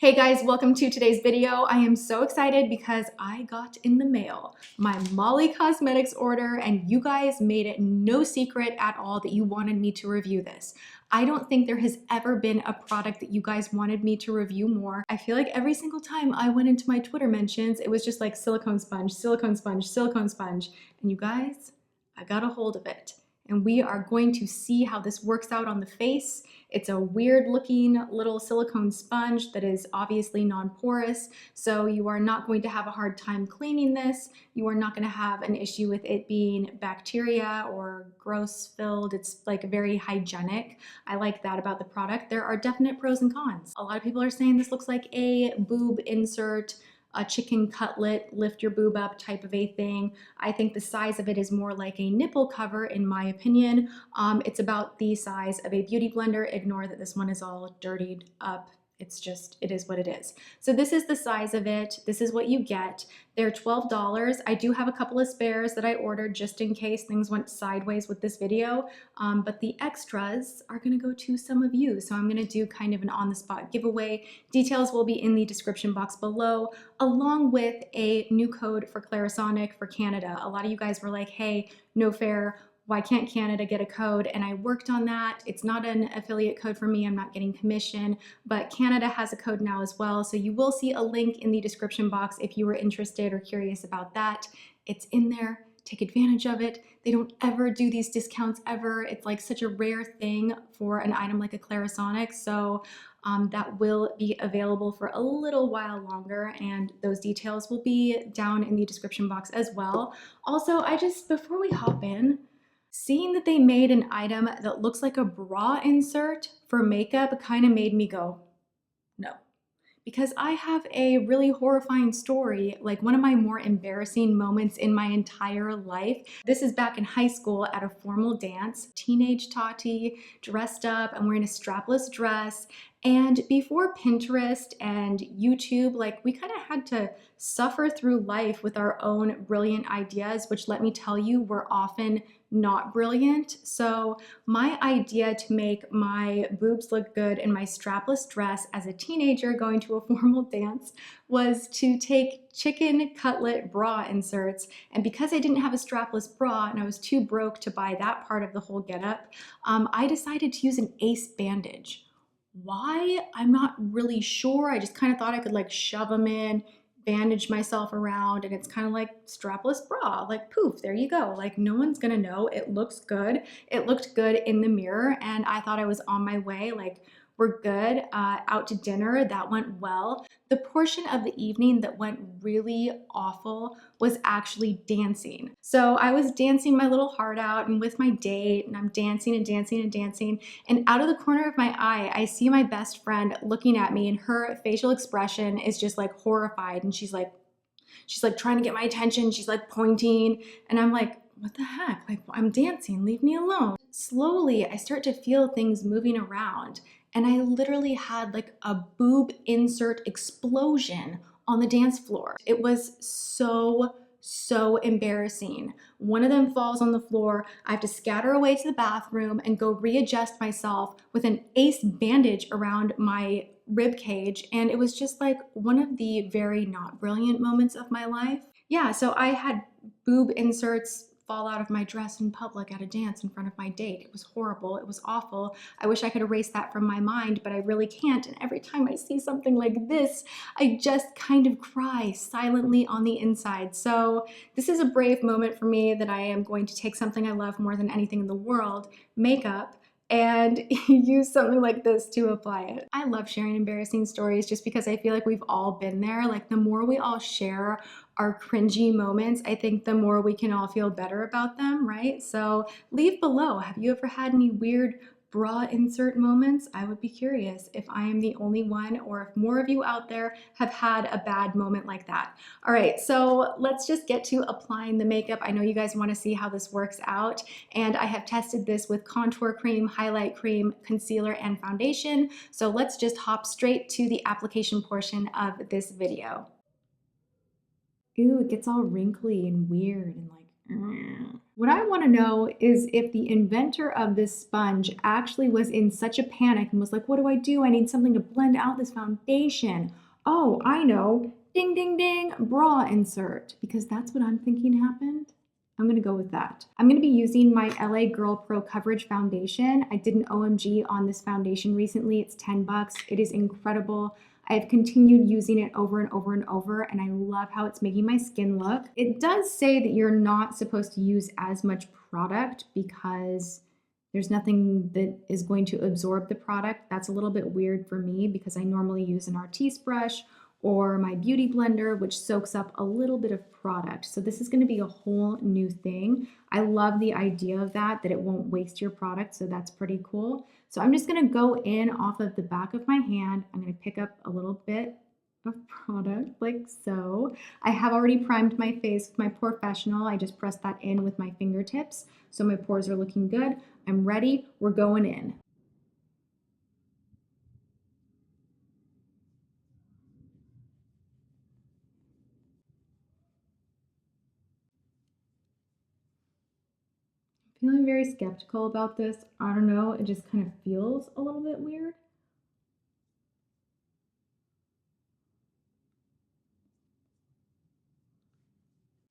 Hey guys, welcome to today's video. I am so excited because I got in the mail my Moly Cosmetics order and you guys made it no secret at all that you wanted me to review this. I don't think there has ever been a product that you guys wanted me to review more. I feel like every single time I went into my Twitter mentions, it was just like silicone sponge, silicone sponge, silicone sponge. And you guys, I got a hold of it. And we are going to see how this works out on the face. It's a weird looking little silicone sponge that is obviously non-porous, so you are not going to have a hard time cleaning this. You are not going to have an issue with it being bacteria or gross filled. It's like very hygienic. I like that about the product. There are definite pros and cons. A lot of people are saying this looks like a boob insert, a chicken cutlet, lift your boob up type of a thing. I think the size of it is more like a nipple cover in my opinion. It's about the size of a beauty blender. Ignore that this one is all dirtied up. It is what it is. So this is the size of it. This is what you get. They're $12. I do have a couple of spares that I ordered just in case things went sideways with this video, but the extras are gonna go to some of you. So I'm gonna do kind of an on-the-spot giveaway. Details will be in the description box below, along with a new code for Clarisonic for Canada. A lot of you guys were like, hey, no fair, why can't Canada get a code? And I worked on that. It's not an affiliate code for me. I'm not getting commission, but Canada has a code now as well. So you will see a link in the description box if you were interested or curious about that. It's in there. Take advantage of it. They don't ever do these discounts ever. It's like such a rare thing for an item like a Clarisonic. So that will be available for a little while longer, and those details will be down in the description box as well. Also, before we hop in, seeing that they made an item that looks like a bra insert for makeup kind of made me go, no. Because I have a really horrifying story, like one of my more embarrassing moments in my entire life. This is back in high school at a formal dance. Teenage Tati, dressed up, I'm wearing a strapless dress. And before Pinterest and YouTube, like we kind of had to suffer through life with our own brilliant ideas, which let me tell you, were often not brilliant. So my idea to make my boobs look good in my strapless dress as a teenager going to a formal dance was to take chicken cutlet bra inserts. And because I didn't have a strapless bra and I was too broke to buy that part of the whole getup, I decided to use an ace bandage. Why? I'm not really sure. I just kind of thought I could like shove them in, bandage myself around, and it's kind of like strapless bra, like poof, there you go. Like no one's gonna know. It looks good. It looked good in the mirror, and I thought I was on my way. Like we're good. Out to dinner, that went well. The portion of the evening that went really awful was actually dancing. So I was dancing my little heart out and with my date, and I'm dancing and dancing and dancing, and out of the corner of my eye, I see my best friend looking at me, and her facial expression is just like horrified, and she's like trying to get my attention. She's like pointing, and I'm like, what the heck? Like, I'm dancing, leave me alone. Slowly, I start to feel things moving around, and I literally had like a boob insert explosion on the dance floor. It was so embarrassing. One of them falls on the floor. I have to scatter away to the bathroom and go readjust myself with an ace bandage around my rib cage, and it was just like one of the very not brilliant moments of my life. Yeah, so I had boob inserts fall out of my dress in public at a dance in front of my date. It was horrible. It was awful. I wish I could erase that from my mind, but I really can't. And every time I see something like this, I just kind of cry silently on the inside. So this is a brave moment for me that I am going to take something I love more than anything in the world, makeup, and use something like this to apply it. I love sharing embarrassing stories just because I feel like we've all been there. Like the more we all share our cringy moments, I think the more we can all feel better about them, right? So leave below, have you ever had any weird bra insert moments? I would be curious if I am the only one or if more of you out there have had a bad moment like that. All right, so let's just get to applying the makeup. I know you guys want to see how this works out, and I have tested this with contour cream, highlight cream, concealer, and foundation. So let's just hop straight to the application portion of this video. Ooh, it gets all wrinkly and weird and like, What I want to know is if the inventor of this sponge actually was in such a panic and was like, what do I do? I need something to blend out this foundation. Oh, I know. Ding, ding, ding, bra insert. Because that's what I'm thinking happened. I'm going to go with that. I'm going to be using my LA Girl Pro Coverage Foundation. I did an OMG on this foundation recently. It's 10 bucks. It is incredible. I've continued using it over and over and over, and I love how it's making my skin look. It does say that you're not supposed to use as much product because there's nothing that is going to absorb the product. That's a little bit weird for me because I normally use an artiste brush or my beauty blender, which soaks up a little bit of product. So this is going to be a whole new thing. I love the idea of that it won't waste your product. So that's pretty cool. So I'm just going to go in off of the back of my hand. I'm going to pick up a little bit of product like so. I have already primed my face with my Porefessional. I just pressed that in with my fingertips. So my pores are looking good. I'm ready. We're going in. Feeling very skeptical about this. I don't know, it just kind of feels a little bit weird.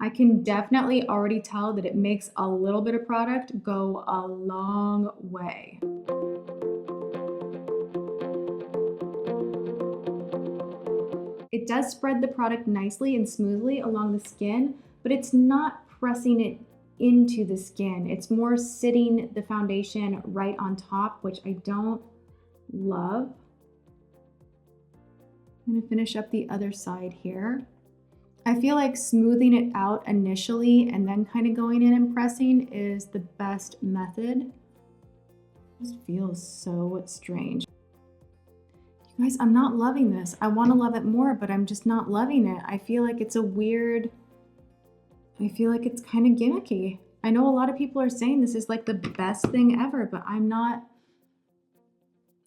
I can definitely already tell that it makes a little bit of product go a long way. It does spread the product nicely and smoothly along the skin, but it's not pressing it into the skin. It's more sitting the foundation right on top, which I don't love. I'm gonna finish up the other side here. I feel like smoothing it out initially and then kind of going in and pressing is the best method. This feels so strange. You guys, I'm not loving this. I want to love it more, but I'm just not loving it. I feel like it's I feel like it's kind of gimmicky. I know a lot of people are saying this is like the best thing ever, but I'm not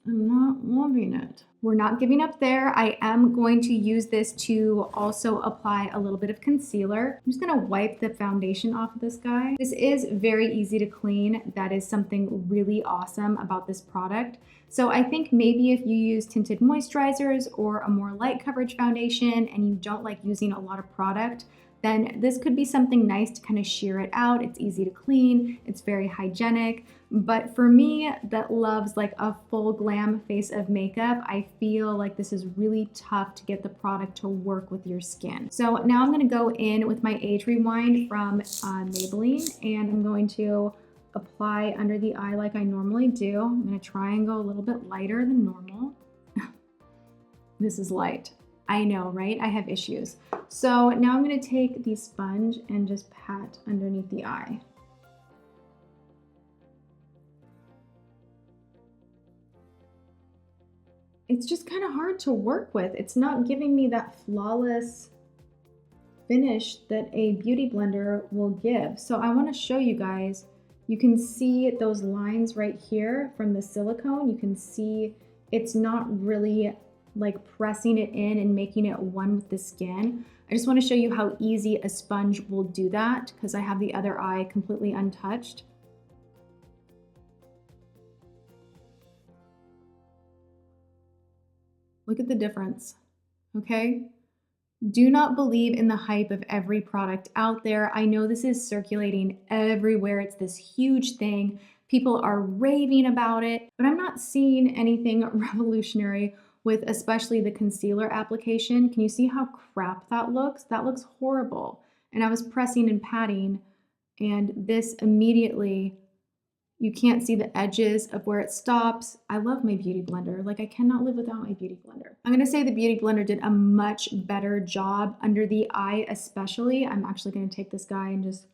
loving it. We're not giving up there. I am going to use this to also apply a little bit of concealer. I'm just gonna wipe the foundation off of this guy. This is very easy to clean. That is something really awesome about this product. So I think maybe if you use tinted moisturizers or a more light coverage foundation and you don't like using a lot of product, then this could be something nice to kind of sheer it out. It's easy to clean, it's very hygienic. But for me that loves like a full glam face of makeup, I feel like this is really tough to get the product to work with your skin. So now I'm gonna go in with my Age Rewind from Maybelline, and I'm going to apply under the eye like I normally do. I'm gonna try and go a little bit lighter than normal. This is light. I know, right? I have issues. So now I'm gonna take the sponge and just pat underneath the eye. It's just kind of hard to work with. It's not giving me that flawless finish that a beauty blender will give. So I wanna show you guys, you can see those lines right here from the silicone. You can see it's not really like pressing it in and making it one with the skin. I just want to show you how easy a sponge will do that because I have the other eye completely untouched. Look at the difference, okay? Do not believe in the hype of every product out there. I know this is circulating everywhere. It's this huge thing. People are raving about it, but I'm not seeing anything revolutionary with especially the concealer application. Can you see how crap that looks? That looks horrible. And I was pressing and patting, and this immediately, you can't see the edges of where it stops. I love my beauty blender. Like I cannot live without my beauty blender. I'm gonna say the beauty blender did a much better job under the eye especially. I'm actually gonna take this guy and just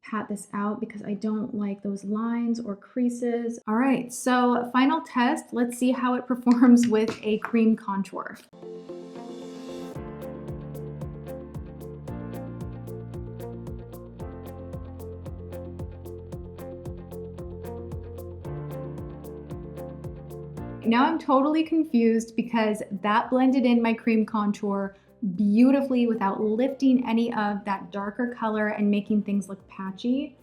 pat this out because I don't like those lines or creases. All right, so final test. Let's see how it performs with a cream contour. Now I'm totally confused because that blended in my cream contour beautifully without lifting any of that darker color and making things look patchy.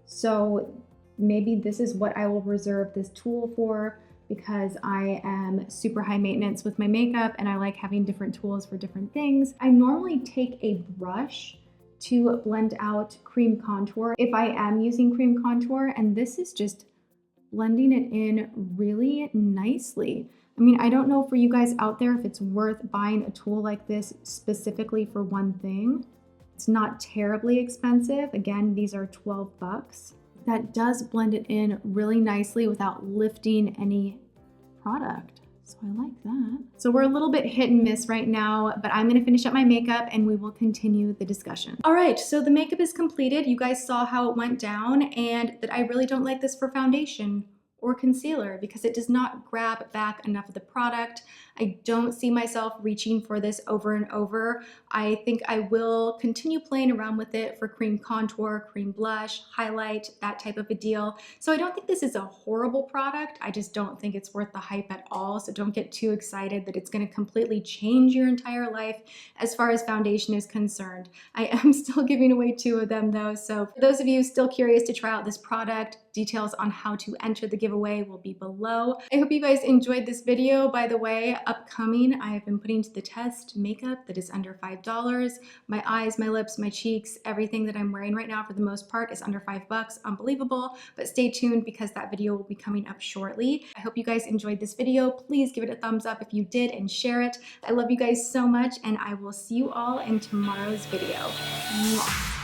So maybe this is what I will reserve this tool for, because I am super high maintenance with my makeup and I like having different tools for different things. I normally take a brush to blend out cream contour if I am using cream contour, and this is just blending it in really nicely. I mean, I don't know for you guys out there if it's worth buying a tool like this specifically for one thing. It's not terribly expensive. Again, these are 12 bucks. That does blend it in really nicely without lifting any product. So I like that. So we're a little bit hit and miss right now, but I'm gonna finish up my makeup and we will continue the discussion. All right, so the makeup is completed. You guys saw how it went down, and that I really don't like this for foundation or concealer because it does not grab back enough of the product. I don't see myself reaching for this over and over. I think I will continue playing around with it for cream contour, cream blush, highlight, that type of a deal. So I don't think this is a horrible product. I just don't think it's worth the hype at all. So don't get too excited that it's gonna completely change your entire life as far as foundation is concerned. I am still giving away 2 of them though. So for those of you still curious to try out this product, details on how to enter the giveaway will be below. I hope you guys enjoyed this video. By the way, upcoming, I have been putting to the test makeup that is under $5. My eyes, my lips, my cheeks, everything that I'm wearing right now for the most part is under $5. Unbelievable, but stay tuned because that video will be coming up shortly. I hope you guys enjoyed this video. Please give it a thumbs up if you did and share it. I love you guys so much, and I will see you all in tomorrow's video. Mwah.